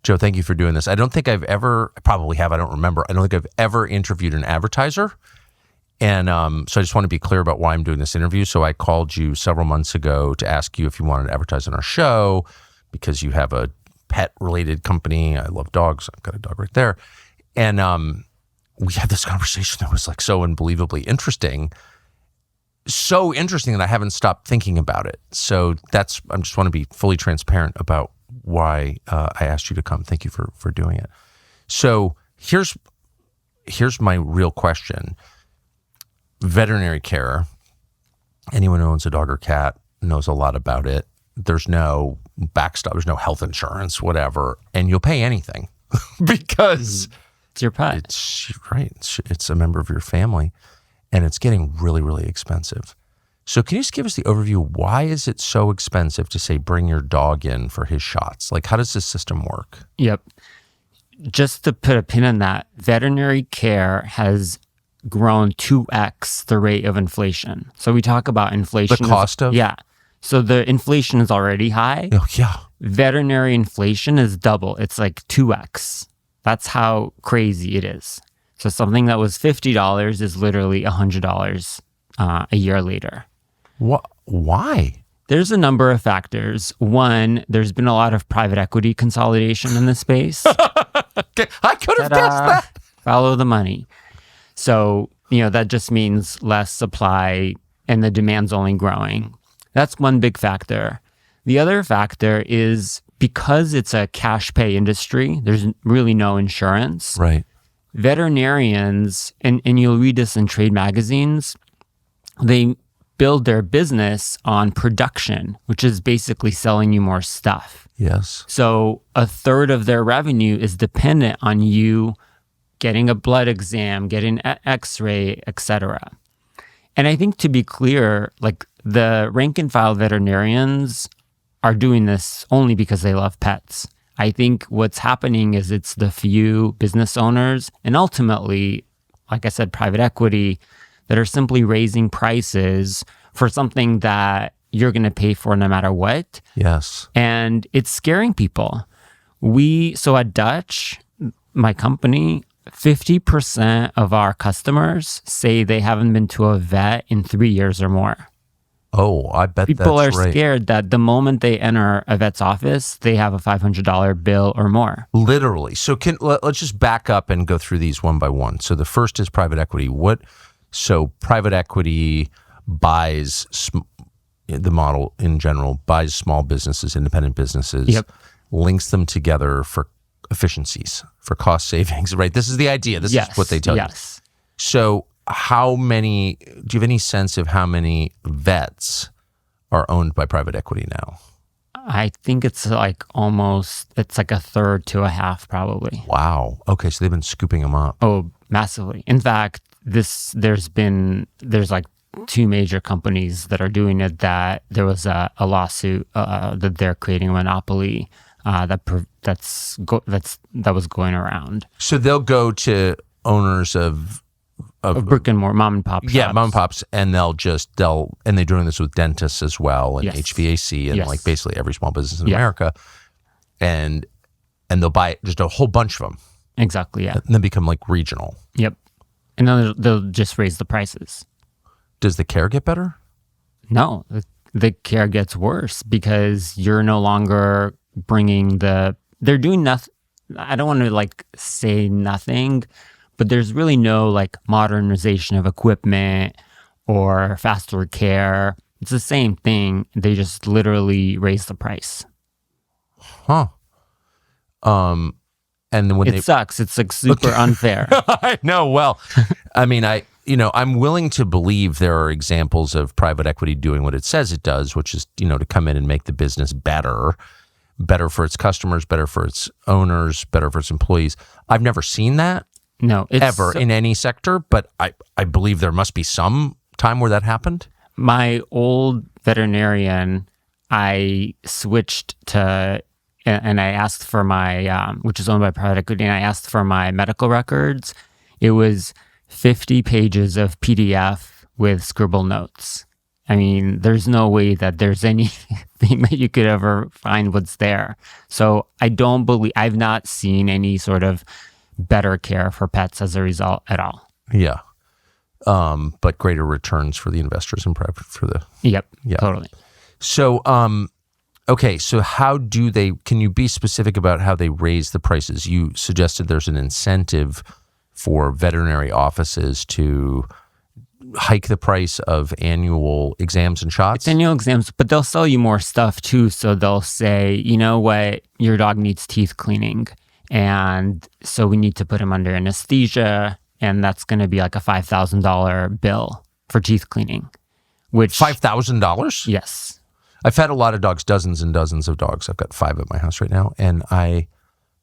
Joe, thank you for doing this. I don't think I've ever, I probably have, I don't remember. I don't think I've ever interviewed an advertiser. And so I just want to be clear about why I'm doing this interview. So I called you several months ago to ask you if you wanted to advertise on our show because you have a pet-related company. I love dogs. I've got a dog right there. And we had this conversation that was like so unbelievably interesting. So interesting that I haven't stopped thinking about it. So I just want to be fully transparent about why I asked you to come. Thank you for doing it. So here's my real question. Veterinary care, anyone who owns a dog or cat knows a lot about it. There's no backstop, there's no health insurance, whatever, and you'll pay anything because it's your pet. It's right. It's a member of your family, and it's getting really, really expensive. So can you just give us the overview? Why is it so expensive to say bring your dog in for his shots? Like, how does this system work? Yep. Just to put a pin in that, veterinary care has grown 2x the rate of inflation. So we talk about inflation. The cost of? Yeah. So the inflation is already high. Oh, yeah. Veterinary inflation is double. It's like 2x. That's how crazy it is. So something that was $50 is literally $100 a year later. What? Why? There's a number of factors. One, there's been a lot of private equity consolidation in this space. Okay. I could have guessed that. Follow the money. So, that just means less supply and the demand's only growing. That's one big factor. The other factor is because it's a cash pay industry, there's really no insurance. Right. Veterinarians, and you'll read this in trade magazines, they build their business on production, which is basically selling you more stuff. Yes. So a third of their revenue is dependent on you getting a blood exam, getting an x-ray, etc. And I think to be clear, like the rank and file veterinarians are doing this only because they love pets. I think what's happening is it's the few business owners and ultimately, like I said, private equity that are simply raising prices for something that you're going to pay for no matter what. Yes. And it's scaring people. So at Dutch, my company, 50% of our customers say they haven't been to a vet in 3 years or more. Oh, I bet People are right. scared that the moment they enter a vet's office, they have a $500 bill or more. Literally. So let's just back up and go through these one by one. So the first is private equity. So private equity buys, the model in general, buys small businesses, independent businesses, Yep. links them together for efficiencies, for cost savings, right? This is the idea. This is what they tell you. So do you have any sense of how many vets are owned by private equity now? I think it's like a third to a half probably. Wow. Okay, so they've been scooping them up. Oh, massively. In fact, there's like two major companies that are doing it that there was a lawsuit that they're creating a monopoly that was going around. So they'll go to owners of brick and mortar mom and pop shops. Yeah, mom and pops, and they're doing this with dentists as well, and Yes. HVAC, and Yes. like basically every small business in Yeah. America, and they'll buy just a whole bunch of them. Exactly, yeah. And then become like regional. Yep. And then they'll just raise the prices. Does the care get better? No, the care gets worse because you're no longer bringing they're doing nothing. I don't want to like say nothing, but there's really no like modernization of equipment or faster care. It's the same thing. They just literally raise the price. Huh. And when it sucks. It's like super unfair. I know. Well, I mean, I'm willing to believe there are examples of private equity doing what it says it does, which is, to come in and make the business better for its customers, better for its owners, better for its employees. I've never seen that. No, ever in any sector, but I believe there must be some time where that happened. My old veterinarian, I switched to, and I asked for my, which is owned by private equity, and I asked for my medical records. It was 50 pages of PDF with scribble notes. I mean, there's no way that there's anything that you could ever find what's there. So I've not seen any sort of better care for pets as a result at all. Yeah. But greater returns for the investors and private for the... Yep, Yeah. totally. So, okay, so can you be specific about how they raise the prices? You suggested there's an incentive for veterinary offices to hike the price of annual exams and shots? It's annual exams, but they'll sell you more stuff too. So they'll say, you know what, your dog needs teeth cleaning. And so we need to put him under anesthesia. And that's going to be like a $5,000 bill for teeth cleaning. Which $5,000? Yes. I've had a lot of dogs, dozens and dozens of dogs. I've got 5 at my house right now. And I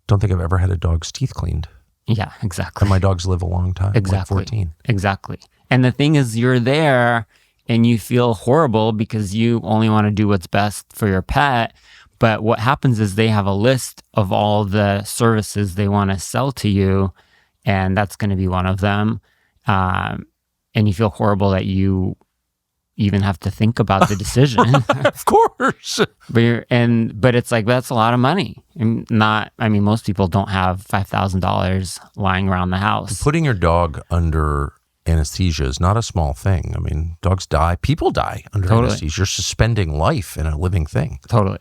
don't think I've ever had a dog's teeth cleaned. Yeah, exactly. And my dogs live a long time. Exactly. Like 14. Exactly. And the thing is, you're there and you feel horrible because you only want to do what's best for your pet. But what happens is they have a list of all the services they want to sell to you, and that's going to be one of them. And you feel horrible that you even have to think about the decision. Of course. But it's like, that's a lot of money. Most people don't have $5,000 lying around the house. Putting your dog under anesthesia is not a small thing. I mean, dogs die. People die under anesthesia. You're suspending life in a living thing. Totally.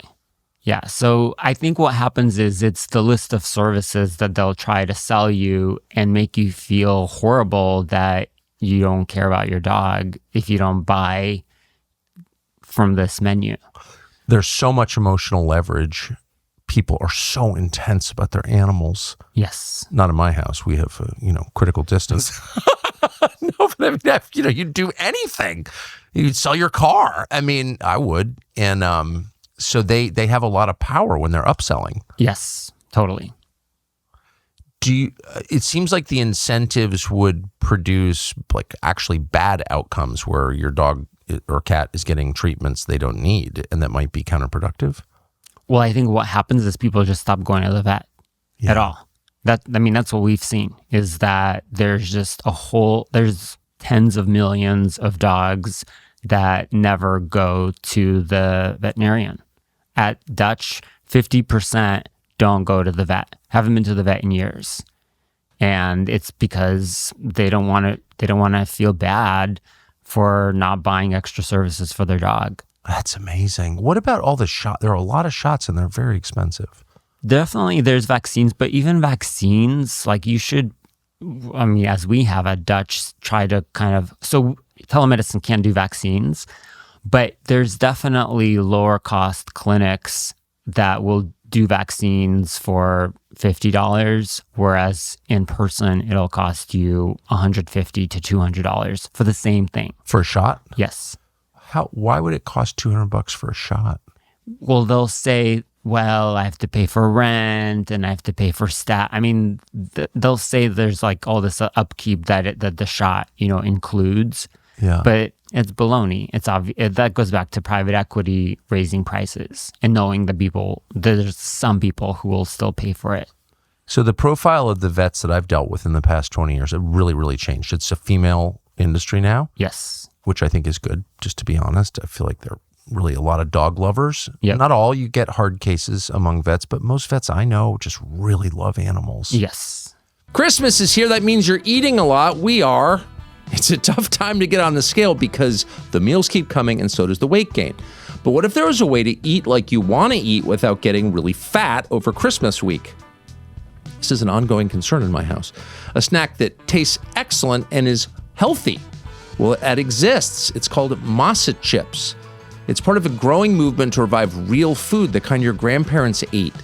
Yeah. So I think what happens is it's the list of services that they'll try to sell you and make you feel horrible that you don't care about your dog if you don't buy from this menu. There's so much emotional leverage. People are so intense about their animals. Yes. Not in my house. We have, critical distance. No, but I mean, you'd do anything. You'd sell your car. I mean, I would. And so they have a lot of power when they're upselling. Yes, totally. It seems like the incentives would produce like actually bad outcomes where your dog or cat is getting treatments they don't need, and that might be counterproductive. Well, I think what happens is people just stop going to the vet at all. That's what we've seen, is that there's just there's tens of millions of dogs that never go to the veterinarian. At Dutch, 50% don't go to the vet, haven't been to the vet in years. And it's because they don't want to feel bad for not buying extra services for their dog. That's amazing. What about all the shots? There are a lot of shots and they're very expensive. Definitely there's vaccines, but even vaccines, like you should, as we have at Dutch, try to so telemedicine can do vaccines, but there's definitely lower cost clinics that will do vaccines for $50, whereas in person it'll cost you $150 to $200 for the same thing. For a shot? Yes. Why would it cost $200 for a shot? Well, they'll say, well, I have to pay for rent and I have to pay for staff. They'll say there's like all this upkeep that the shot, includes. Yeah. But it's baloney. It's obvious. That goes back to private equity raising prices and knowing there's some people who will still pay for it. So the profile of the vets that I've dealt with in the past 20 years, it really, really changed. It's a female industry now. Yes. Which I think is good, just to be honest. I feel like there are really a lot of dog lovers. Yep. Not all, you get hard cases among vets, but most vets I know just really love animals. Yes. Christmas is here. That means you're eating a lot. We are. It's a tough time to get on the scale because the meals keep coming and so does the weight gain. But what if there was a way to eat like you want to eat without getting really fat over Christmas week? This is an ongoing concern in my house. A snack that tastes excellent and is healthy. Well, it exists. It's called masa chips. It's part of a growing movement to revive real food, the kind your grandparents ate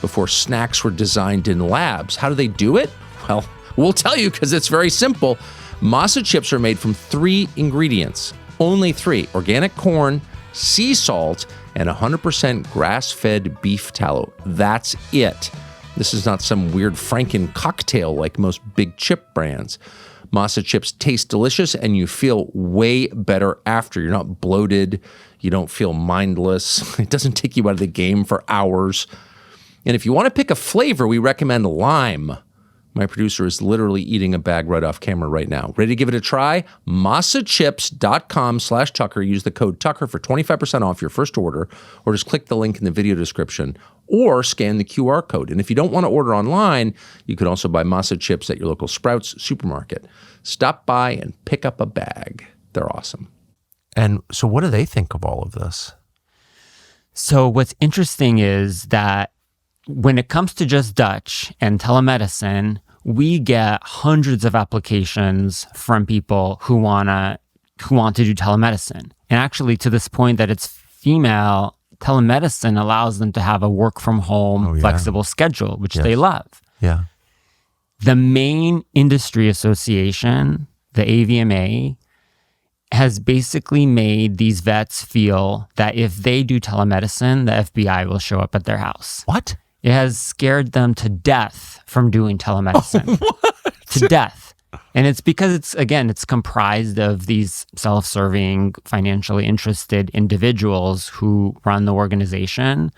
before snacks were designed in labs. How do they do it? Well, we'll tell you because it's very simple. Masa chips are made from 3 ingredients, only 3: organic corn, sea salt, and 100% grass-fed beef tallow. That's it. This is not some weird Franken cocktail like most big chip brands. Masa chips taste delicious and you feel way better after. You're not bloated. You don't feel mindless. It doesn't take you out of the game for hours. And if you want to pick a flavor, we recommend lime. My producer is literally eating a bag right off camera right now. Ready to give it a try? massachips.com/Tucker. Use the code Tucker for 25% off your first order, or just click the link in the video description, or scan the QR code. And if you don't want to order online, you can also buy Masa Chips at your local Sprouts supermarket. Stop by and pick up a bag. They're awesome. And so what do they think of all of this? So what's interesting is that when it comes to just Dutch and telemedicine, we get hundreds of applications from people who want to do telemedicine. And actually, to this point that it's female, telemedicine allows them to have a work from home flexible schedule, which they love. Yeah. The main industry association, the AVMA, has basically made these vets feel that if they do telemedicine, the FBI will show up at their house. What? It has scared them to death from doing telemedicine. To death. And it's because it's comprised of these self-serving, financially interested individuals who run the organization.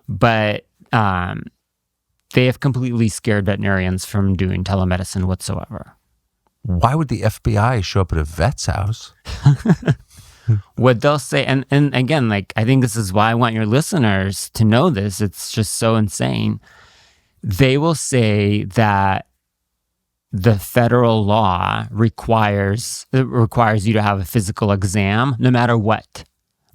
But they have completely scared veterinarians from doing telemedicine whatsoever. Why would the FBI show up at a vet's house? What they'll say, and again, like, I think this is why I want your listeners to know this. It's just so insane. They will say that the federal law requires you to have a physical exam no matter what.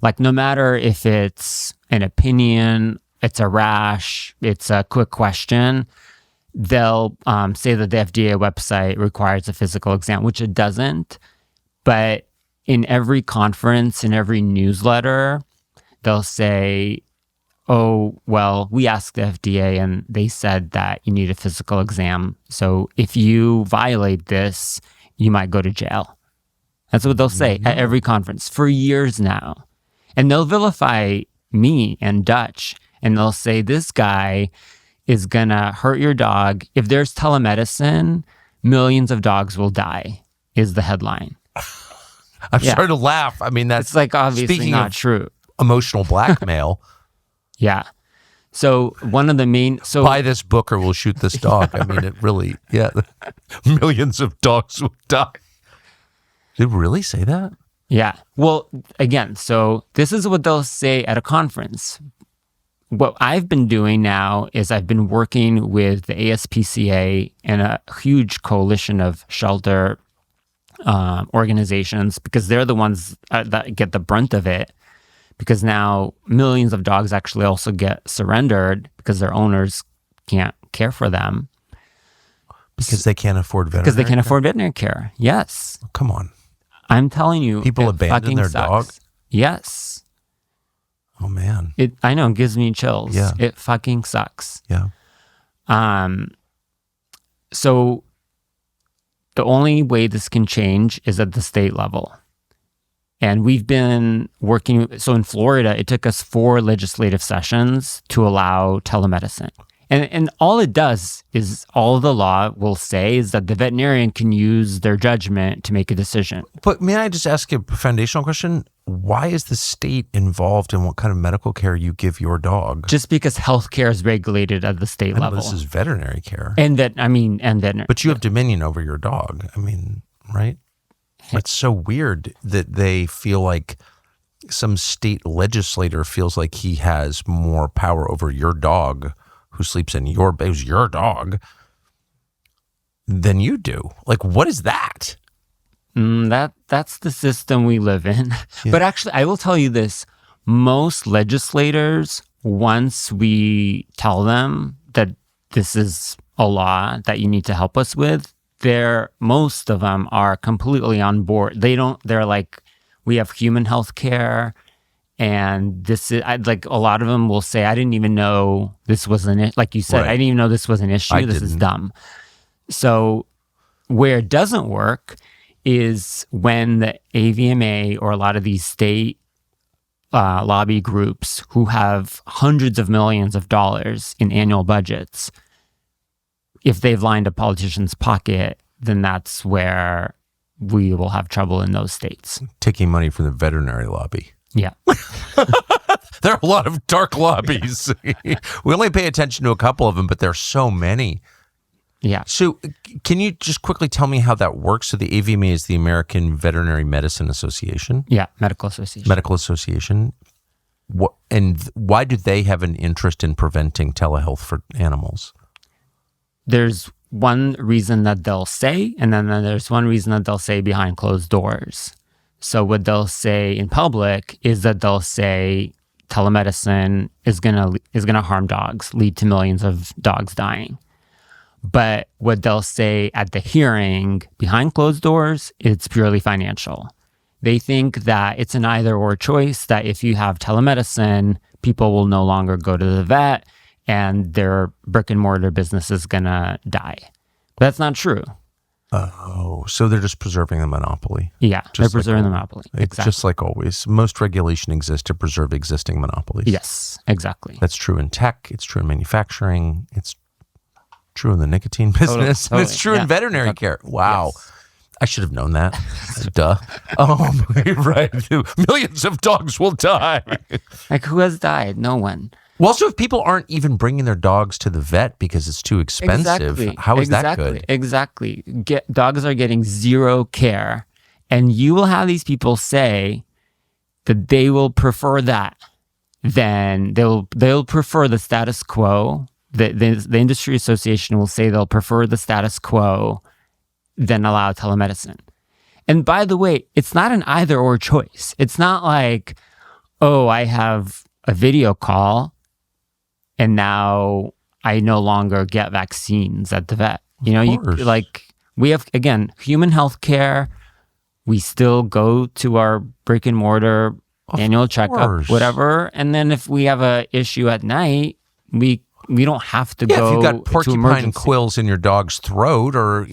Like, no matter if it's an opinion, it's a rash, it's a quick question, they'll say that the FDA website requires a physical exam, which it doesn't. But in every conference, in every newsletter, they'll say, oh, well, we asked the FDA and they said that you need a physical exam. So if you violate this, you might go to jail. That's what they'll say at every conference for years now. And they'll vilify me and Dutch, and they'll say, this guy is going to hurt your dog. If there's telemedicine, millions of dogs will die, is the headline. I'm starting to laugh. I mean, that's it's like obviously not true. Emotional blackmail. Yeah. So one of the main... buy this book or we'll shoot this dog. I mean, it really, millions of dogs will die. Did they really say that? Yeah. Well, again, so this is what they'll say at a conference. What I've been doing now is I've been working with the ASPCA and a huge coalition of shelter organizations, because they're the ones that get the brunt of it, because now millions of dogs actually also get surrendered because their owners can't care for them. Because they can't afford veterinary care? Because they can't afford veterinary care. Yes. Oh, come on. I'm telling you. People abandon their dog? Yes. Oh, man. I know, it gives me chills. Yeah. It fucking sucks. Yeah. So the only way this can change is at the state level. And we've been working, so in Florida, it took us 4 legislative sessions to allow telemedicine. And all it does is, all the law will say is that the veterinarian can use their judgment to make a decision. But may I just ask you a foundational question? Why is the state involved in what kind of medical care you give your dog? Just because healthcare is regulated at the state level. This is veterinary care. And veterinary. But you have dominion over your dog. I mean, right? It's so weird that they feel like some state legislator feels like he has more power over your dog who sleeps in your bed, who's your dog, than you do. Like, what is that? That's the system we live in. Yeah. But actually, I will tell you this. Most legislators, once we tell them that this is a law that you need to help us with, most of them are completely on board. They're like, we have human health care. And this is, like, a lot of them will say, I didn't even know this was like you said, Right. I didn't even know this was an issue. This is dumb. So where it doesn't work is when the AVMA or a lot of these state lobby groups who have hundreds of millions of dollars in annual budgets, if they've lined a politician's pocket, then that's where we will have trouble in those states. Taking money from the veterinary lobby. Yeah. There are a lot of dark lobbies. We only pay attention to a couple of them, but there's so many. Yeah. So can you just quickly tell me how that works? So the AVMA is the American Veterinary Medicine Association. Yeah, medical association. Medical Association. Why do they have an interest in preventing telehealth for animals? There's one reason that they'll say, and then there's one reason that they'll say behind closed doors. So what they'll say in public is that they'll say telemedicine is gonna harm dogs, lead to millions of dogs dying. But what they'll say at the hearing behind closed doors, it's purely financial. They think that it's an either or choice, that if you have telemedicine, people will no longer go to the vet and their brick and mortar business is going to die. But that's not true. Oh, so they're just preserving the monopoly. Yeah, they're preserving the monopoly. Exactly. Just like always. Most regulation exists to preserve existing monopolies. Yes, exactly. That's true in tech. It's true in manufacturing. It's true in the nicotine business. Totally. It's true in veterinary care. Wow. Yes. I should have known that. Duh. Oh, right. Millions of dogs will die. Like, who has died? No one. Well, also, if people aren't even bringing their dogs to the vet because it's too expensive, how is that good? Exactly. Dogs are getting zero care. And you will have these people say that they will prefer that. Then they'll prefer the status quo. The industry association will say they'll prefer the status quo than allow telemedicine. And by the way, it's not an either or choice. It's not like, oh, I have a video call and now I no longer get vaccines at the vet. We have, again, human health care. We still go to our brick and mortar annual checkup, whatever. And then if we have a issue at night, we don't have to go. If you've got porcupine quills in your dog's throat, or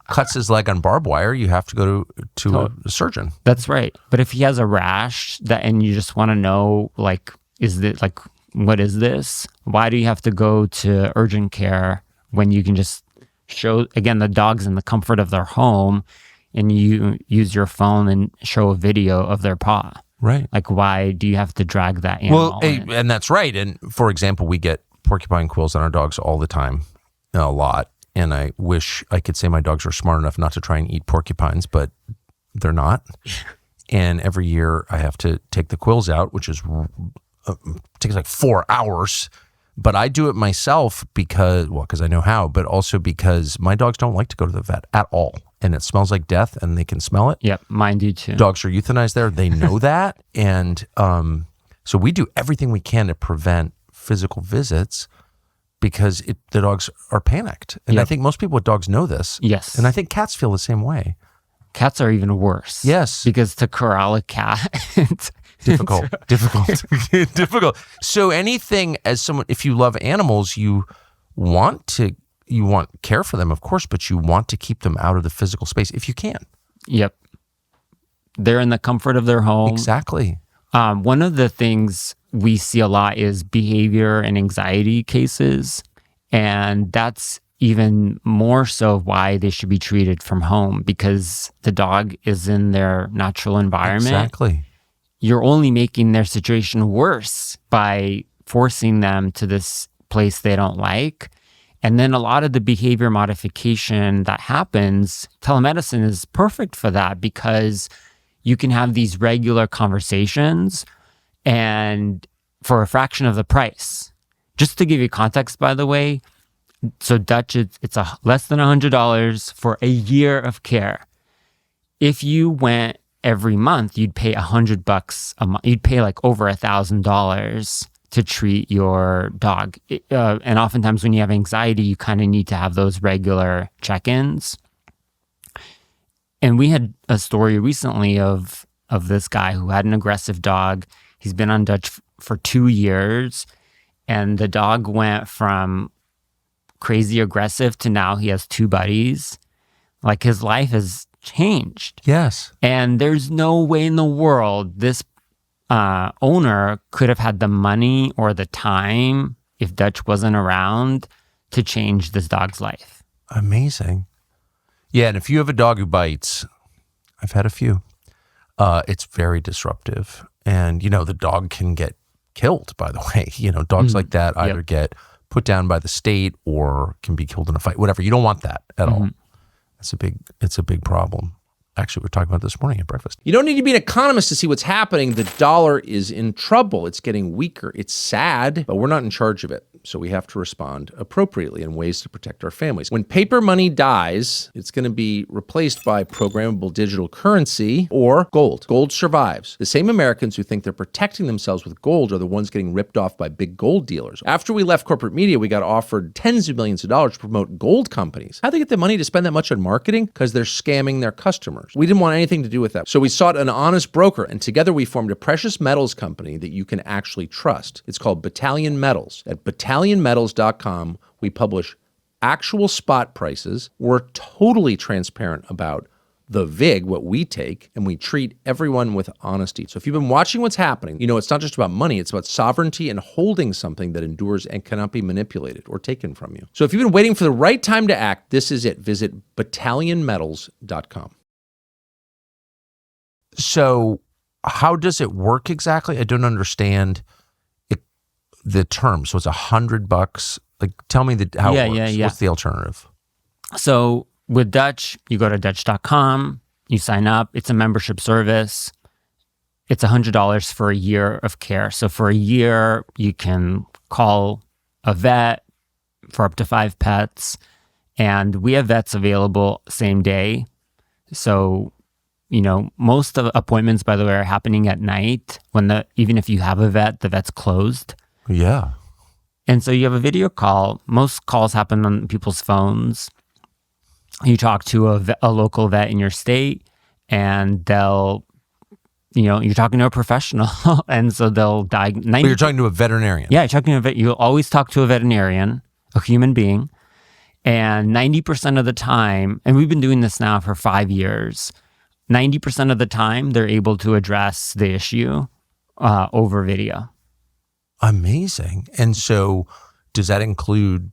cuts his leg on barbed wire, you have to go to a surgeon. That's right. But if he has a rash and you just want to know, what is this? Why do you have to go to urgent care when you can just show, again, the dog's in the comfort of their home, and you use your phone and show a video of their paw? Right. Like, why do you have to drag that animal in? And that's right. And for example, we get porcupine quills on our dogs all the time, a lot. And I wish I could say my dogs are smart enough not to try and eat porcupines, but they're not. And every year I have to take the quills out, which is takes like 4 hours. But I do it myself because I know how, but also because my dogs don't like to go to the vet at all. And it smells like death and they can smell it. Yep, mine do too. Dogs are euthanized there. They know that. And so we do everything we can to prevent physical visits because the dogs are panicked. And I think most people with dogs know this. Yes. And I think cats feel the same way. Cats are even worse. Yes. Because to corral a cat, it's difficult. So anything, as someone, if you love animals, you want care for them, of course, but you want to keep them out of the physical space if you can. Yep. They're in the comfort of their home. Exactly. One of the things we see a lot is behavior and anxiety cases. And that's even more so why they should be treated from home, because the dog is in their natural environment. Exactly. You're only making their situation worse by forcing them to this place they don't like. And then a lot of the behavior modification that happens, telemedicine is perfect for that, because you can have these regular conversations and for a fraction of the price. Just to give you context, by the way, so Dutch, it's less than $100 for a year of care. If you went every month, you'd pay $100 a month. You'd pay like over $1,000 to treat your dog. And oftentimes when you have anxiety, you kind of need to have those regular check-ins. And we had a story recently of this guy who had an aggressive dog. He's been on Dutch for 2 years, and the dog went from crazy aggressive to now he has 2 buddies. Like, his life has changed. Yes. And there's no way in the world this owner could have had the money or the time, if Dutch wasn't around, to change this dog's life. Amazing. Yeah, and if you have a dog who bites, I've had a few, it's very disruptive. And, the dog can get killed, by the way. Dogs like that either get put down by the state or can be killed in a fight, whatever. You don't want that at all. It's a big problem. Actually, we were talking about this morning at breakfast. You don't need to be an economist to see what's happening. The dollar is in trouble. It's getting weaker. It's sad, but we're not in charge of it. So we have to respond appropriately in ways to protect our families. When paper money dies, it's going to be replaced by programmable digital currency or gold. Gold survives. The same Americans who think they're protecting themselves with gold are the ones getting ripped off by big gold dealers. After we left corporate media, we got offered tens of millions of dollars to promote gold companies. How'd they get the money to spend that much on marketing? Because they're scamming their customers. We didn't want anything to do with that. So we sought an honest broker, and together we formed a precious metals company that you can actually trust. It's called Battalion Metals. At BattalionMetals.com, we publish actual spot prices. We're totally transparent about the VIG, what we take, and we treat everyone with honesty. So if you've been watching what's happening, you know it's not just about money, it's about sovereignty and holding something that endures and cannot be manipulated or taken from you. So if you've been waiting for the right time to act, this is it. Visit BattalionMetals.com. So how does it work exactly? I don't understand the term. So it's $100. Like, tell me how it works. Yeah. What's the alternative? So with Dutch, you go to Dutch.com, you sign up. It's a membership service. It's $100 for a year of care. So for a year, you can call a vet for up to 5 pets. And we have vets available same day. So, you know, most of the appointments, by the way, are happening at night even if you have a vet, the vet's closed. Yeah. And so you have a video call. Most calls happen on people's phones. You talk to a local vet in your state, and you're talking to a professional, and so they'll diagnose. But you're talking to a veterinarian. Yeah, you're talking to a vet. You'll always talk to a veterinarian, a human being, and 90% of the time, and we've been doing this now for 5 years, 90% of the time, they're able to address the issue over video. Amazing. And so does that include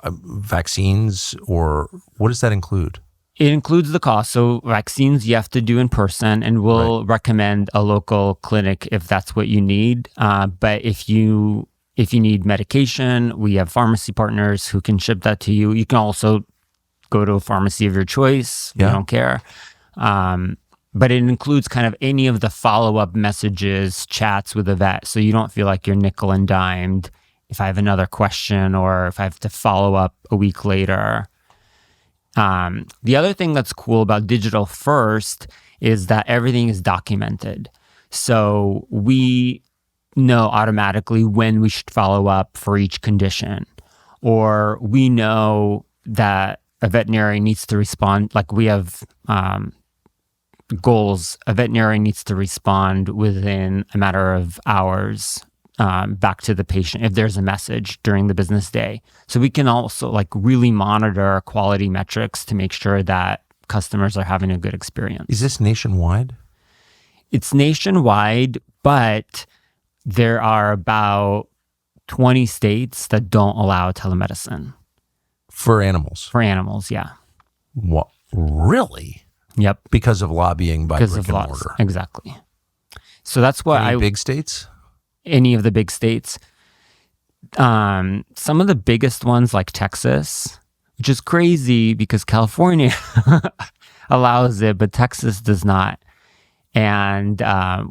vaccines, or what does that include? It includes the cost. So vaccines you have to do in person, and we'll recommend a local clinic if that's what you need. But if you need medication, we have pharmacy partners who can ship that to you. You can also go to a pharmacy of your choice. We don't care. But it includes kind of any of the follow-up messages, chats with the vet, so you don't feel like you're nickel and dimed if I have another question or if I have to follow up a week later. The other thing that's cool about digital first is that everything is documented. So we know automatically when we should follow up for each condition, or we know that a veterinarian needs to respond. Like we have goals. A veterinarian needs to respond within a matter of hours back to the patient if there's a message during the business day. So we can also like really monitor quality metrics to make sure that customers are having a good experience. Is this nationwide? It's nationwide, but there are about 20 states that don't allow telemedicine. For animals? For animals, yeah. What? Really? Yep. Because of lobbying by brick and mortar. Exactly. So that's what Any big states? Any of the big states. Some of the biggest ones like Texas, which is crazy because California allows it, but Texas does not. And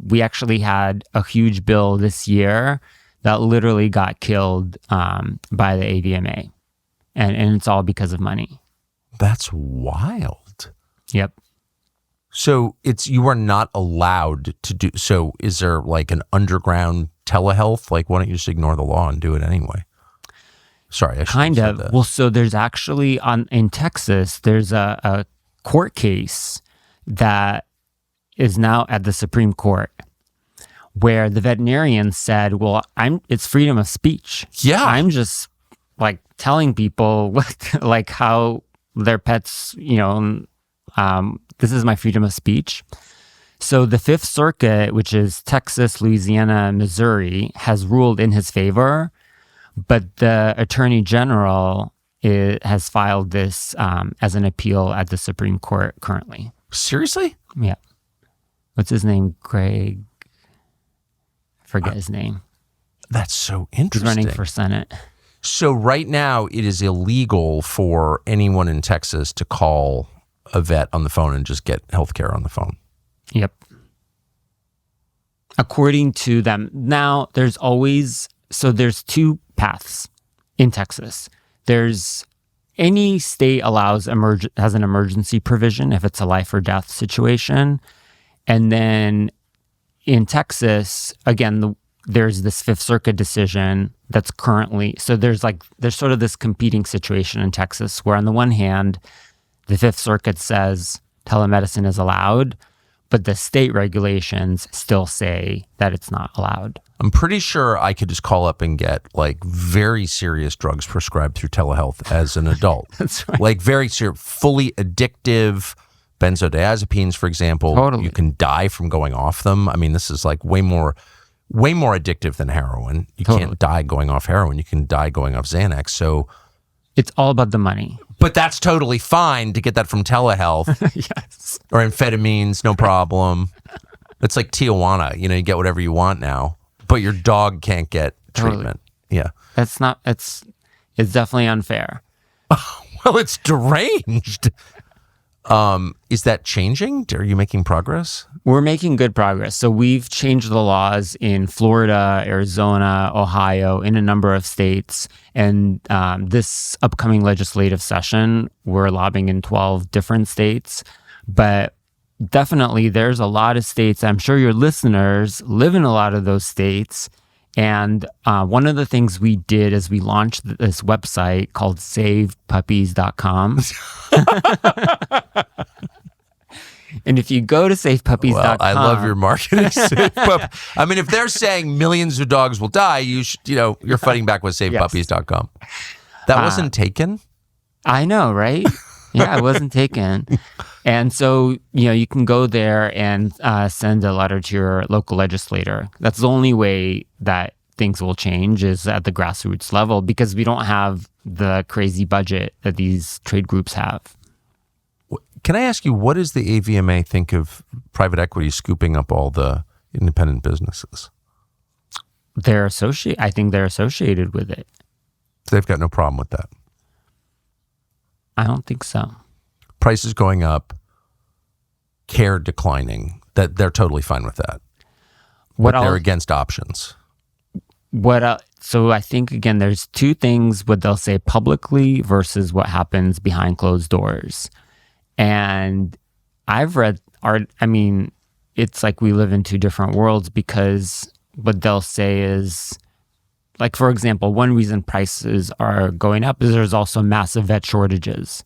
we actually had a huge bill this year that literally got killed by the AVMA. And it's all because of money. That's wild. Yep. So you are not allowed to do, so is there like an underground telehealth? Like, why don't you just ignore the law and do it anyway? Sorry, I kind of. That. Well, so there's actually in Texas, there's a court case that is now at the Supreme Court where the veterinarian said, well, it's freedom of speech. Yeah. I'm just like telling people like how their pets, this is my freedom of speech. So the Fifth Circuit, which is Texas, Louisiana, Missouri, has ruled in his favor, but the Attorney General has filed this as an appeal at the Supreme Court currently. Seriously? Yeah. What's his name? Greg? I forget his name. That's so interesting. He's running for Senate. So right now, it is illegal for anyone in Texas to call a vet on the phone and just get healthcare on the phone. Yep. According to them. Now, there's two paths in Texas. There's any state has an emergency provision if it's a life or death situation. And then in Texas, again, there's this Fifth Circuit decision that's currently, so there's sort of this competing situation in Texas where on the one hand, the Fifth Circuit says telemedicine is allowed, but the state regulations still say that it's not allowed. I'm pretty sure I could just call up and get like very serious drugs prescribed through telehealth as an adult. That's right. Like very serious, fully addictive benzodiazepines, for example. Totally. You can die from going off them. I mean, this is like way more addictive than heroin. You can't die going off heroin. You can die going off Xanax. So it's all about the money. But that's totally fine to get that from telehealth. Yes. Or amphetamines, no problem. It's like Tijuana. You get whatever you want now, but your dog can't get treatment. Yeah. It's definitely unfair. Well, it's deranged. Is that changing? Are you making progress? We're making good progress. So we've changed the laws in Florida, Arizona, Ohio, in a number of states. And this upcoming legislative session, we're lobbying in 12 different states. But definitely there's a lot of states. I'm sure your listeners live in a lot of those states. And one of the things we did is we launched this website called savepuppies.com. And if you go to savepuppies.com... Well, I love your marketing. I mean, if they're saying millions of dogs will die, you should, you're fighting back with savepuppies.com. That wasn't taken? I know, right? Yeah, it wasn't taken. And so, you can go there and send a letter to your local legislator. That's the only way that things will change is at the grassroots level because we don't have the crazy budget that these trade groups have. Can I ask you, what does the AVMA think of private equity scooping up all the independent businesses? I think they're associated with it. They've got no problem with that. I don't think so. Prices going up, care declining, that they're totally fine with that. They're against options. So I think, again, there's two things, what they'll say publicly versus what happens behind closed doors. And I've read it's like we live in two different worlds because what they'll say is, like, for example, one reason prices are going up is there's also massive vet shortages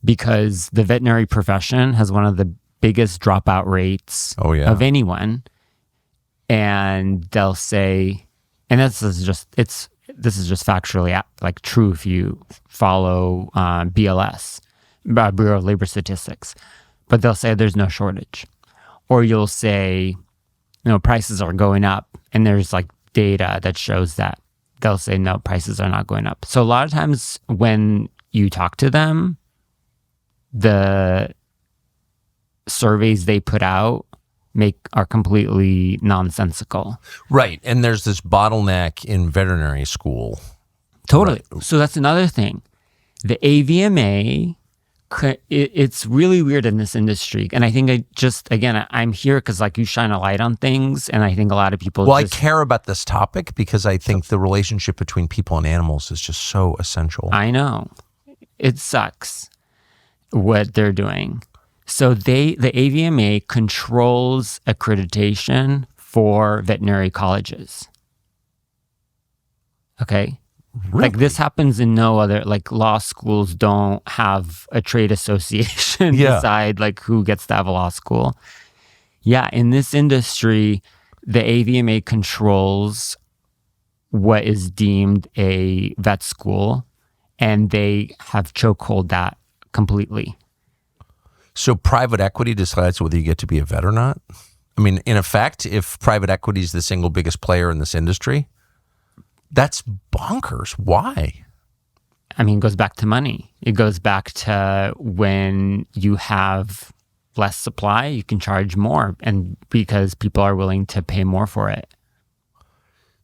because the veterinary profession has one of the biggest dropout rates of anyone. And they'll say, and this is just factually like true if you follow BLS, Bureau of Labor Statistics, but they'll say there's no shortage. Or you'll say, prices are going up and there's like data that shows that. They'll say, no, prices are not going up. So a lot of times when you talk to them, the surveys they put out are completely nonsensical. Right. And there's this bottleneck in veterinary school. Totally. Right. So that's another thing. The AVMA, it's really weird in this industry. And I think I'm here because like you shine a light on things. And I think a lot of people I care about this topic because I think the relationship between people and animals is just so essential. I know. It sucks what they're doing. So the AVMA controls accreditation for veterinary colleges. Okay? Really? Like this happens in no other, like law schools don't have a trade association decide like who gets to have a law school. Yeah, in this industry, the AVMA controls what is deemed a vet school and they have chokehold that completely. So private equity decides whether you get to be a vet or not? I mean, in effect, if private equity is the single biggest player in this industry, that's bonkers. Why? I mean, it goes back to money. It goes back to when you have less supply, you can charge more, and because people are willing to pay more for it.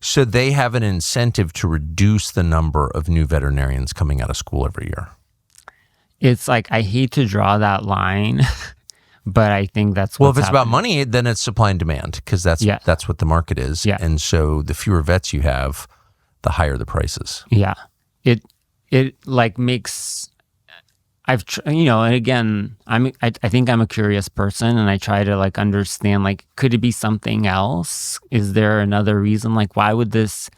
So they have an incentive to reduce the number of new veterinarians coming out of school every year. It's like, I hate to draw that line, but I think that's Well, what's if it's about happening. money, then it's supply and demand, because that's what the market is. Yeah. And so the fewer vets you have, the higher the prices. Yeah. It like makes, and again, I think I'm a curious person, and I try to like understand, like, could it be something else? Is there another reason? Like, why would this,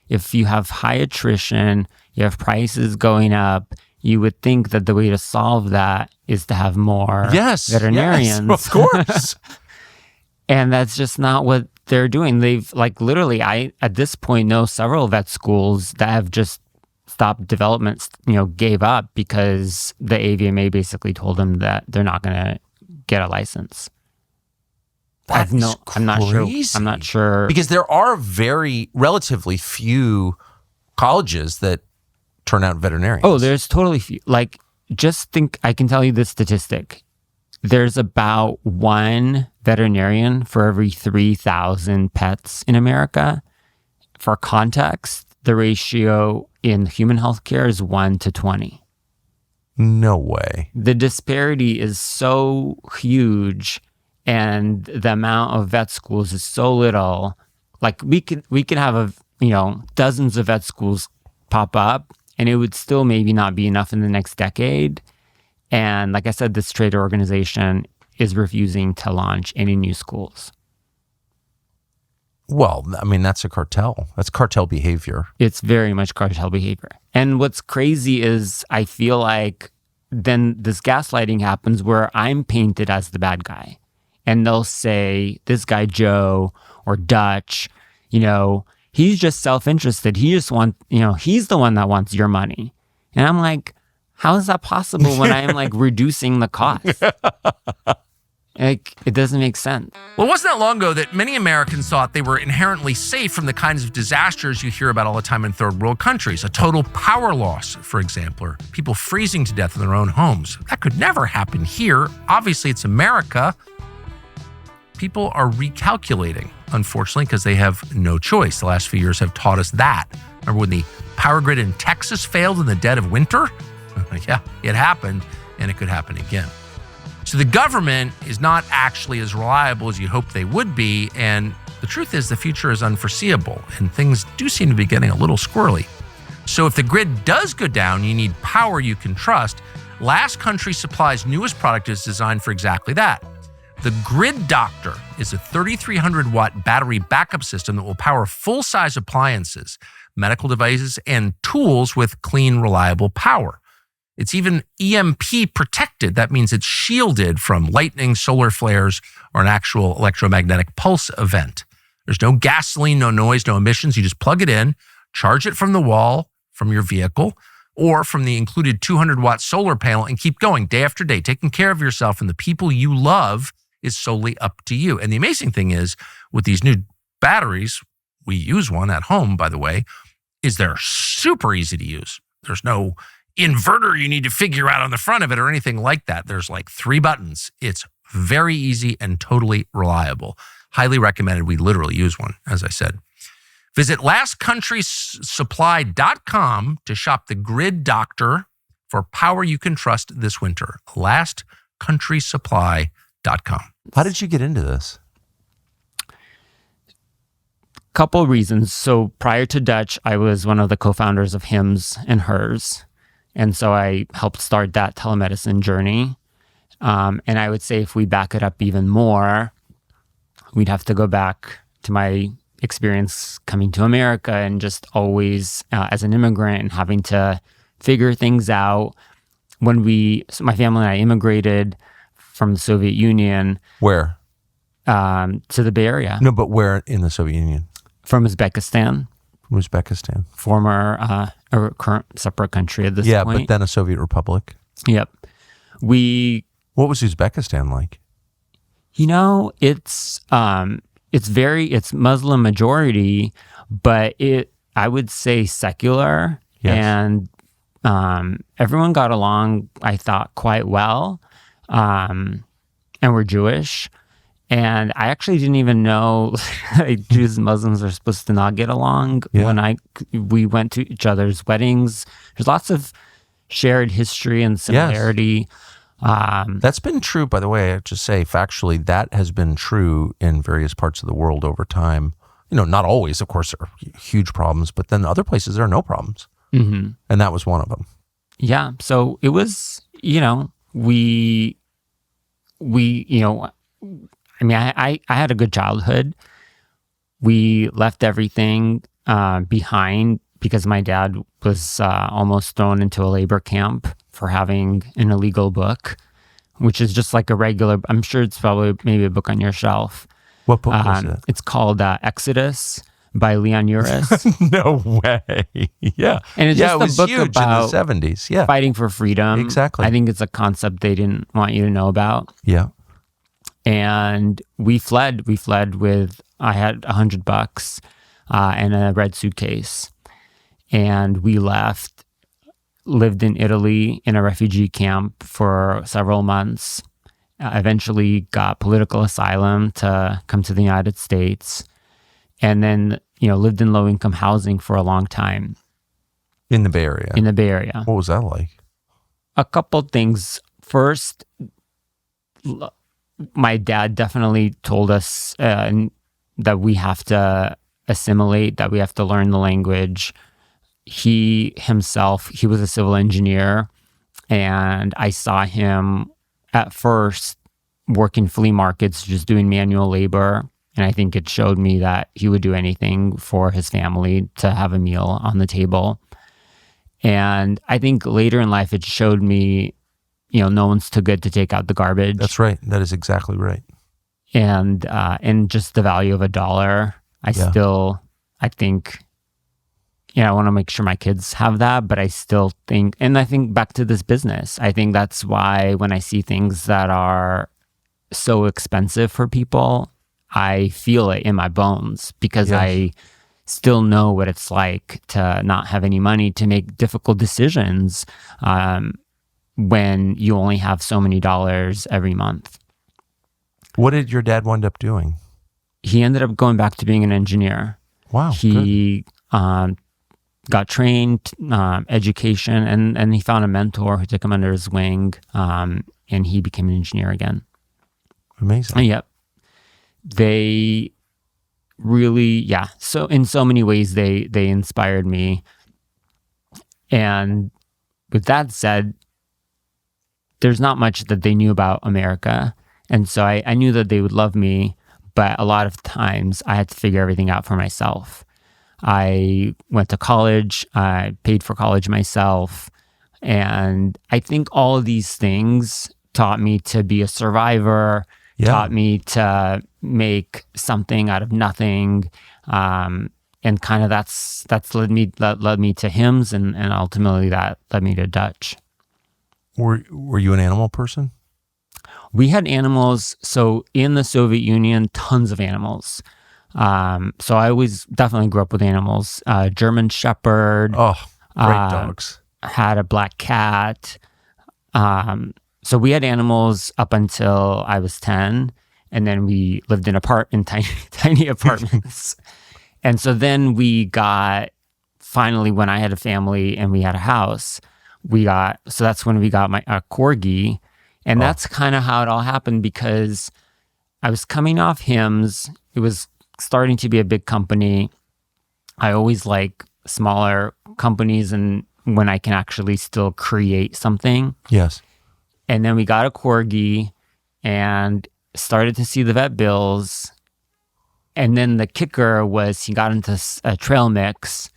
if you have high attrition, you have prices going up, you would think that the way to solve that is to have more veterinarians. Yes, of course. And that's just not what they're doing. They've like literally, I at this point know several vet schools that have just stopped development, gave up because the AVMA basically told them that they're not going to get a license. That's I'm not sure. crazy. I'm not sure. Because there are relatively few colleges that turn out veterinarians. Oh, there's totally few. Like, just think, I can tell you this statistic. There's about one veterinarian for every 3,000 pets in America. For context, the ratio in human healthcare is 1 to 20. No way. The disparity is so huge, and the amount of vet schools is so little. Like, we could have dozens of vet schools pop up, and it would still maybe not be enough in the next decade. And like I said, this trade organization is refusing to launch any new schools. Well, I mean, that's a cartel. That's cartel behavior. It's very much cartel behavior. And what's crazy is I feel like then this gaslighting happens where I'm painted as the bad guy. And they'll say, this guy Joe or Dutch, he's just self-interested. He just he's the one that wants your money. And I'm like, how is that possible when I'm like reducing the cost? Like, it doesn't make sense. Well, it wasn't that long ago that many Americans thought they were inherently safe from the kinds of disasters you hear about all the time in third world countries. A total power loss, for example, or people freezing to death in their own homes. That could never happen here. Obviously, it's America. People are recalculating, unfortunately, because they have no choice. The last few years have taught us that. Remember when the power grid in Texas failed in the dead of winter? Yeah, it happened, and it could happen again. So the government is not actually as reliable as you hope they would be, and the truth is the future is unforeseeable, and things do seem to be getting a little squirrely. So if the grid does go down, you need power you can trust. Last Country Supply's newest product is designed for exactly that. The Grid Doctor is a 3,300 watt battery backup system that will power full-size appliances, medical devices, and tools with clean, reliable power. It's even EMP protected. That means it's shielded from lightning, solar flares, or an actual electromagnetic pulse event. There's no gasoline, no noise, no emissions. You just plug it in, charge it from the wall, from your vehicle, or from the included 200-watt solar panel, and keep going day after day. Taking care of yourself and the people you love is solely up to you. And the amazing thing is, with these new batteries, we use one at home, by the way, is they're super easy to use. There's no inverter you need to figure out on the front of it or anything like that. There's like 3 buttons. It's very easy and totally reliable. Highly recommended. We literally use one, as I said. Visit lastcountrysupply.com to shop the Grid Doctor for power you can trust this winter. lastcountrysupply.com. How did you get into this? Couple reasons. So prior to Dutch, I was one of the co-founders of Hims and Hers. And so I helped start that telemedicine journey. And I would say if we back it up even more, we'd have to go back to my experience coming to America and just always as an immigrant and having to figure things out. So my family and I immigrated from the Soviet Union. Where? To the Bay Area. No, but where in the Soviet Union? From Uzbekistan. Uzbekistan. Former or current separate country at this point. Yeah, but then a Soviet republic. Yep. What was Uzbekistan like? It's Muslim majority, but I would say secular. Yes. And everyone got along, I thought, quite well. And we're Jewish. And I actually didn't even know like, Jews and Muslims are supposed to not get along. When we went to each other's weddings. There's lots of shared history and similarity. That's been true, by the way. I have to say, factually, that has been true in various parts of the world over time. Not always, of course, there are huge problems, but then other places there are no problems. Mm-hmm. And that was one of them. Yeah. So it was, we I had a good childhood. We left everything behind because my dad was almost thrown into a labor camp for having an illegal book, which is just like a regular, I'm sure it's probably maybe a book on your shelf. What book was it? It's called Exodus by Leon Uris. No way. Yeah. And it's just it was a book huge about in the 70s. Yeah. fighting for freedom. Exactly. I think it's a concept they didn't want you to know about. Yeah. And we fled. I had $100 and a red suitcase. And we left, lived in Italy in a refugee camp for several months, eventually got political asylum to come to the United States, and then, lived in low-income housing for a long time. In the Bay Area? What was that like? A couple things. First, my dad definitely told us that we have to assimilate, that we have to learn the language. He himself, he was a civil engineer, and I saw him at first working flea markets, just doing manual labor. And I think it showed me that he would do anything for his family to have a meal on the table. And I think later in life, it showed me, no one's too good to take out the garbage. That's right. That is exactly right. And just the value of $1. I think, I want to make sure my kids have that, but I still think, and I think back to this business, I think that's why when I see things that are so expensive for people, I feel it in my bones because I still know what it's like to not have any money to make difficult decisions when you only have so many dollars every month. What did your dad wind up doing? He ended up going back to being an engineer. Wow. He got trained, education, and he found a mentor who took him under his wing, and he became an engineer again. Amazing. Yep. They really, so in so many ways, they inspired me. And with that said, there's not much that they knew about America. And so I knew that they would love me, but a lot of times I had to figure everything out for myself. I went to college, I paid for college myself, and I think all of these things taught me to be a survivor, taught me to make something out of nothing, and kind of that's led me to hymns, and ultimately that led me to Dutch. Were you an animal person? We had animals. So in the Soviet Union, tons of animals. So I always definitely grew up with animals. German Shepherd. Oh, great dogs. Had a black cat. So we had animals up until I was 10, and then we lived in tiny apartments. And so then finally when I had a family and we had a house, so that's when we got our corgi. And that's kind of how it all happened, because I was coming off hymns. It was starting to be a big company. I always like smaller companies and when I can actually still create something. Yes. And then we got a corgi and started to see the vet bills. And then the kicker was he got into a trail mix,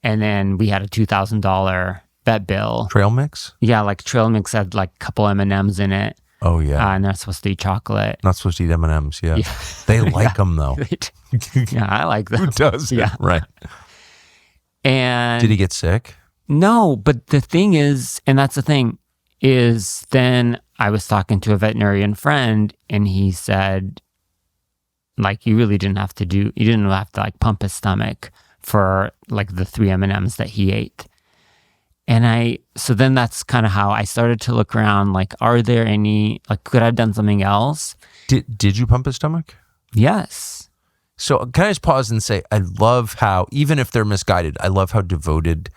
and then we had a $2,000 vet bill. Trail mix? Yeah, like trail mix had like a couple M&Ms in it. Oh, yeah. And they're supposed to eat chocolate. Not supposed to eat M&Ms, yeah. They like them, though. Yeah, I like them. Who does? Yeah. Right. And did he get sick? No, but the thing is, and that's the thing, is then I was talking to a veterinarian friend, and he said, like, you didn't have to like pump his stomach for like the 3 M&Ms that he ate. And so then that's kind of how I started to look around, like, are there any, like, could I have done something else? Did you pump his stomach? Yes. So can I just pause and say, I love how, even if they're misguided, I love how devoted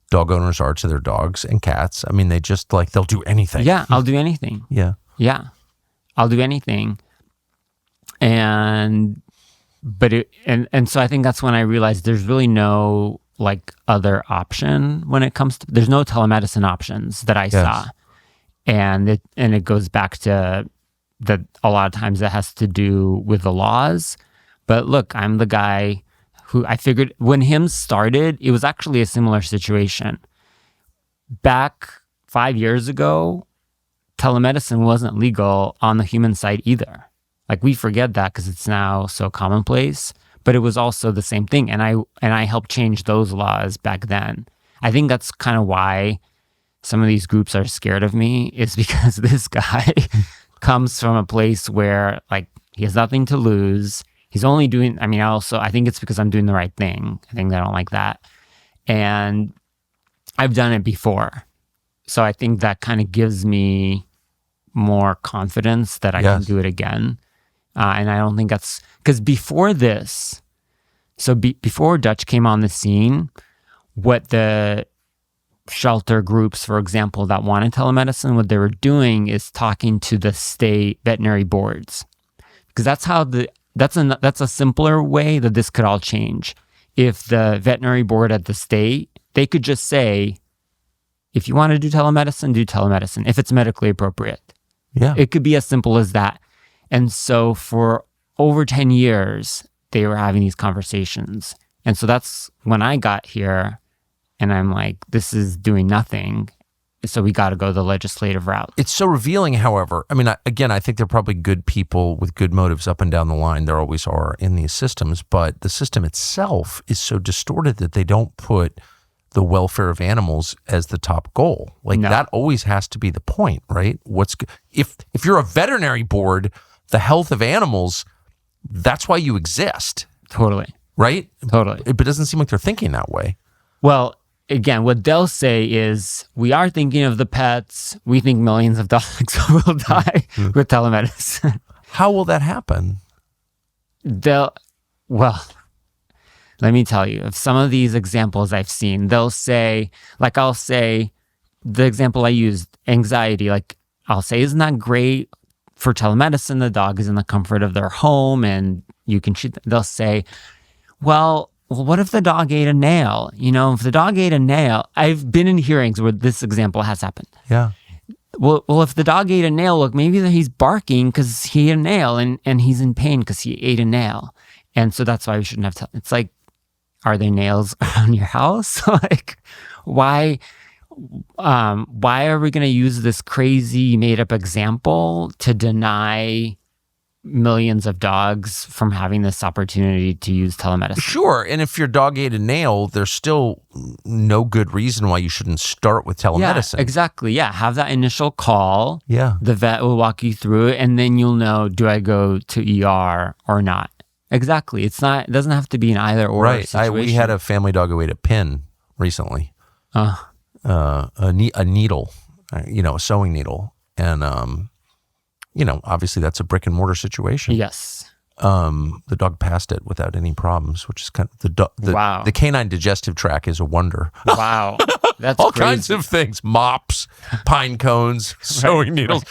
dog owners are to their dogs and cats. I mean, they just they'll do anything. Yeah, I'll do anything. Yeah. Yeah, I'll do anything. And so I think that's when I realized there's really no other option when it comes to, there's no telemedicine options that I saw. And it goes back to that a lot of times it has to do with the laws. But look, I'm the guy who I figured when HIMSS started, it was actually a similar situation. Back 5 years ago, telemedicine wasn't legal on the human side either. We forget that because it's now so commonplace, but it was also the same thing. And I helped change those laws back then. I think that's kind of why some of these groups are scared of me, is because this guy comes from a place where he has nothing to lose. He's only doing, I think it's because I'm doing the right thing. I think they don't like that. And I've done it before. So I think that kind of gives me more confidence that I can do it again. And I don't think that's, because before this, before Dutch came on the scene, what the shelter groups, for example, that wanted telemedicine, what they were doing is talking to the state veterinary boards. Because that's a simpler way that this could all change. If the veterinary board at the state, they could just say, if you want to do telemedicine, if it's medically appropriate. Yeah. It could be as simple as that. And so for over 10 years, they were having these conversations. And so that's when I got here, and I'm like, this is doing nothing. So we got to go the legislative route. It's so revealing, however. I mean, I think they're probably good people with good motives up and down the line. There always are in these systems. But the system itself is so distorted that they don't put the welfare of animals as the top goal. That always has to be the point, right? If you're a veterinary board, the health of animals, that's why you exist. Totally. Right? Totally. But it doesn't seem like they're thinking that way. Well, again, what they'll say is, we are thinking of the pets. We think millions of dogs will die with telemedicine. How will that happen? Let me tell you, of some of these examples I've seen, they'll say, I'll say, the example I used, anxiety, I'll say, isn't that great for telemedicine? The dog is in the comfort of their home and you can treat them. They'll say, well, what if the dog ate a nail? If the dog ate a nail, I've been in hearings where this example has happened. Yeah. Well, if the dog ate a nail, look, maybe he's barking because he ate a nail and he's in pain because he ate a nail. And so that's why we shouldn't have it's are there nails around your house? Why are we going to use this crazy made up example to deny millions of dogs from having this opportunity to use telemedicine? Sure. And if your dog ate a nail, there's still no good reason why you shouldn't start with telemedicine. Yeah, exactly. Yeah. Have that initial call. Yeah. The vet will walk you through it, and then you'll know, do I go to ER or not? Exactly. It doesn't have to be an either or situation. We had a family dog who ate a pin recently. A needle, a sewing needle. And, obviously that's a brick and mortar situation. Yes. The dog passed it without any problems, which is kind of wow. The canine digestive tract is a wonder. Wow. That's all crazy. kinds of things, mops, pine cones, sewing needles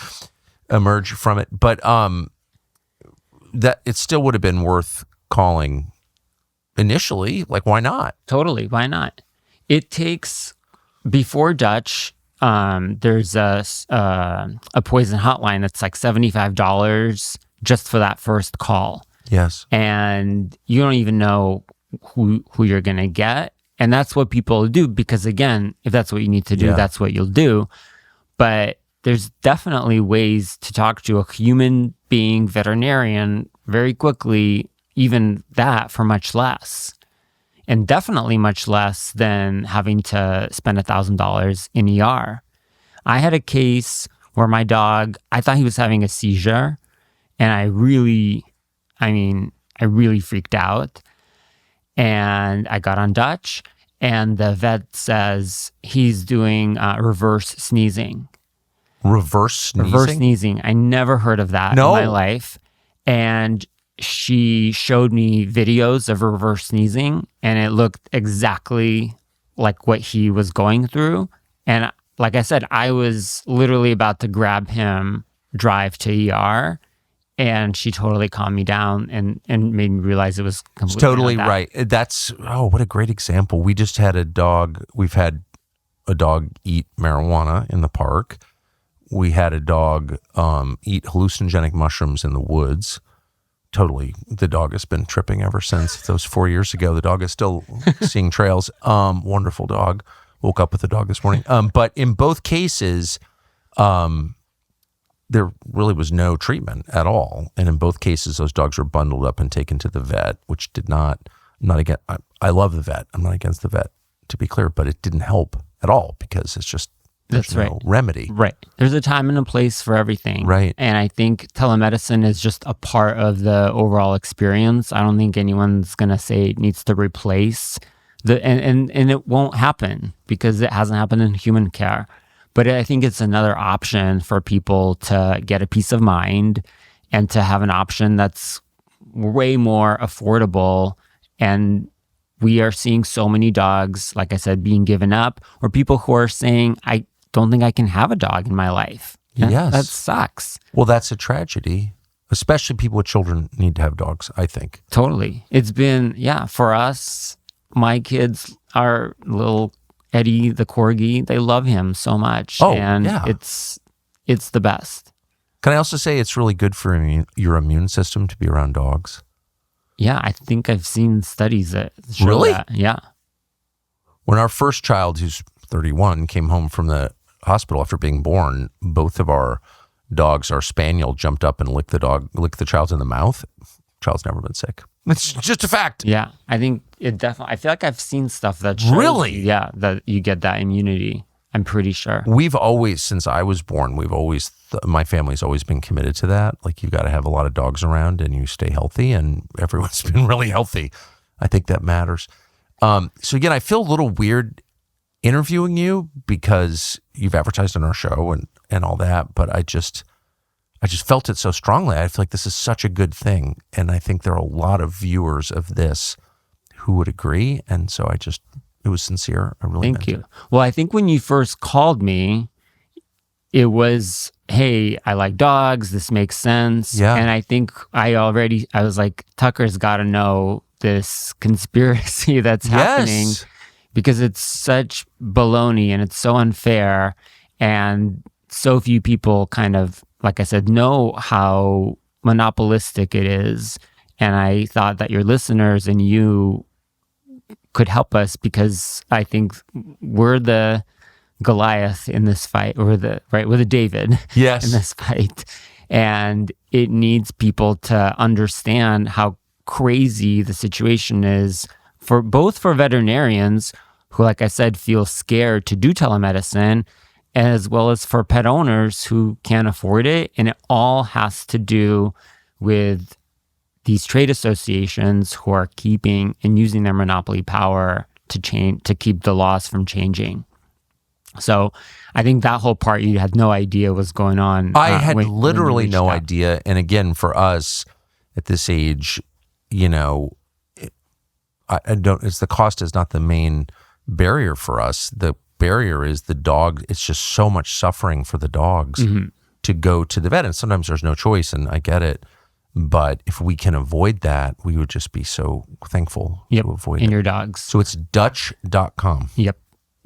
emerge from it. But, that it still would have been worth calling initially. Why not? Totally. Why not? It takes, before Dutch, there's a poison hotline that's $75 just for that first call. Yes. And you don't even know who you're going to get. And that's what people do, because again, if that's what you need to do, that's what you'll do. But there's definitely ways to talk to a human being veterinarian very quickly, even that for much less. And definitely much less than having to spend $1,000 in ER. I had a case where my dog, I thought he was having a seizure, and I really freaked out. And I got on Dutch, and the vet says he's doing reverse sneezing. Reverse sneezing? Reverse sneezing. I never heard of that in my life. And she showed me videos of reverse sneezing, and it looked exactly like what he was going through. And like I said, I was literally about to grab him, drive to ER, and she totally calmed me down and made me realize it was completely It's totally not that. right. That's, what a great example. We just had we've had a dog eat marijuana in the park. We had a dog eat hallucinogenic mushrooms in the woods. Totally. The dog has been tripping ever since. That was 4 years ago. The dog is still seeing trails. Wonderful dog. Woke up with the dog this morning. But in both cases, there really was no treatment at all. And in both cases, those dogs were bundled up and taken to the vet, which did not, I'm not against, I love the vet. I'm not against the vet, to be clear, but it didn't help at all because it's just, there's That's no right. remedy. Right. There's a time and a place for everything. Right. And I think telemedicine is just a part of the overall experience. I don't think anyone's going to say it needs to replace and it won't happen because it hasn't happened in human care. But I think it's another option for people to get a peace of mind and to have an option that's way more affordable. And we are seeing so many dogs, like I said, being given up, or people who are saying, I don't think I can have a dog in my life. Yes. That sucks. Well, that's a tragedy. Especially people with children need to have dogs, I think. Totally. It's been, for us, my kids are little Eddie, the corgi, they love him so much. Oh, and yeah. it's the best. Can I also say it's really good for your immune system to be around dogs? Yeah, I think I've seen studies that show Really? that. Yeah. When our first child, who's 31, came home from the hospital after being born, both of our dogs, our spaniel jumped up and licked the child in the mouth. Child's never been sick. It's just a fact. Yeah, I think it definitely, I feel like I've seen stuff that shows Really? that you get that immunity. I'm pretty sure. We've always, since I was born, my family's always been committed to that. Like, you got to have a lot of dogs around and you stay healthy, and everyone's been really healthy. I think that matters. So again, I feel a little weird interviewing you because you've advertised on our show and all that, but I just felt it so strongly. I feel like this is such a good thing. And I think there are a lot of viewers of this who would agree. And so it was sincere. I really Thank you. Well, I think when you first called me, it was, hey, I like dogs. This makes sense. Yeah. And I think I was like, Tucker's got to know this conspiracy that's happening because it's such baloney and it's so unfair. And so few people kind of, like I said, know how monopolistic it is. And I thought that your listeners and you could help us because I think we're the Goliath in this fight, or we're the David in this fight. And it needs people to understand how crazy the situation is for veterinarians who, like I said, feel scared to do telemedicine, as well as for pet owners who can't afford it. And it all has to do with these trade associations who are keeping and using their monopoly power to keep the laws from changing. So I think that whole part you had no idea was going on. I had when literally you reached no out. idea. And again, for us at this age, it's the cost is not the main barrier for us. The barrier is the dog. It's just so much suffering for the dogs to go to the vet. And sometimes there's no choice, and I get it. But if we can avoid that, we would just be so thankful to avoid in it. your dogs. So it's Dutch.com. Yep.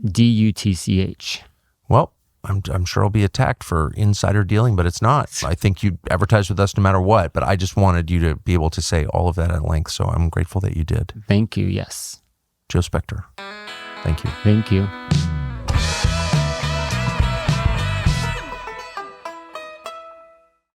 DUTCH. Well, I'm sure I'll be attacked for insider dealing, but it's not. I think you advertise with us no matter what, but I just wanted you to be able to say all of that at length, so I'm grateful that you did. Thank you. Yes. Joe Spector, thank you. Thank you.